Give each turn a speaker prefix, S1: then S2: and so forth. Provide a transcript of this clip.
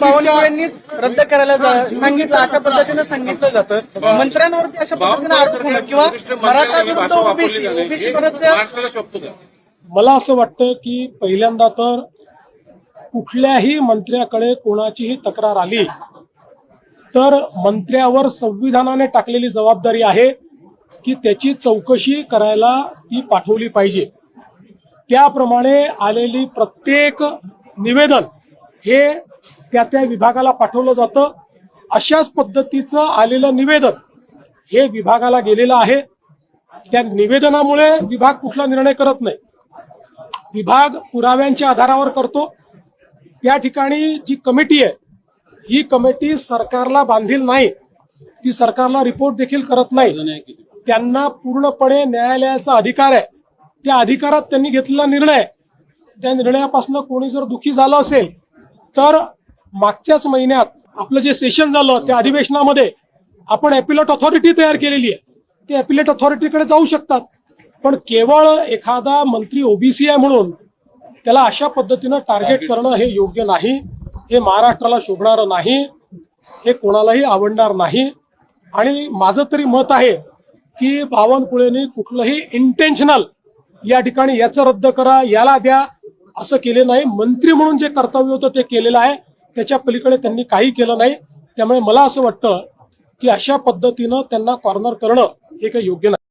S1: बावनकुळेंनी रद्द करायला सांगितलं, अशा पद्धतीने सांगितलं जातं. मंत्र्यांवरती अशा पद्धतीने आरोप होणं किंवा मराठा विरुद्ध ओबीसी परत
S2: मला असं वाटतं की पहिल्यांदा तर कुठल्याही मंत्र्याकडे कोणाचीही तक्रार आली तर मंत्र्यावर संविधानाने टाकलेली जबाबदारी आहे की त्याची चौकशी करायला ती पाठवली पाहिजे. त्याप्रमाणे आलेली प्रत्येक निवेदन हे त्या त्या विभागाला पाठवलं जातं. अशाच पद्धतीचं आलेलं निवेदन हे विभागाला गेलेलं आहे. त्या निवेदनामुळे विभाग कुठला निर्णय करत नाही, विभाग पुराव्यांच्या आधारावर करतो. त्या ठिकाणी जी कमिटी आहे ही कमिटी सरकारला बांधील नाही, ती सरकारला रिपोर्ट देखील करत नाही. त्यांना पूर्णपणे न्यायालयाचा अधिकार आहे. त्या अधिकारात त्यांनी घेतलेला निर्णय, त्या निर्णयापासून कोणी जर दुखी झालं असेल तर मागच्याच महिन्यात आपलं जे सेशन झालं त्या अधिवेशनामध्ये आपण ॲपिलेट ऑथॉरिटी तयार केलेली आहे. ते ॲपिलेट ऑथॉरिटीकडे जाऊ शकतात. पण केवळ एखादा मंत्री ओबीसी आहे म्हणून त्याला अशा पद्धतीनं टार्गेट करणं हे योग्य नाही. हे महाराष्ट्राला शोभणारं नाही, हे कोणालाही आवडणार नाही. आणि माझं तरी मत आहे की बावनकुळेंनी कुठलंही इंटेन्शनल या ठिकाणी याचं रद्द करा, याला द्या असं केले नाही. मंत्री म्हणून जे कर्तव्य होतं ते केलेलं आहे, त्याच्या पलीकडे त्यांनी काही केलं नाही. त्यामुळे मला असं वाटतं की अशा पद्धतीनं त्यांना कॉर्नर करणं हे काही योग्य नाही.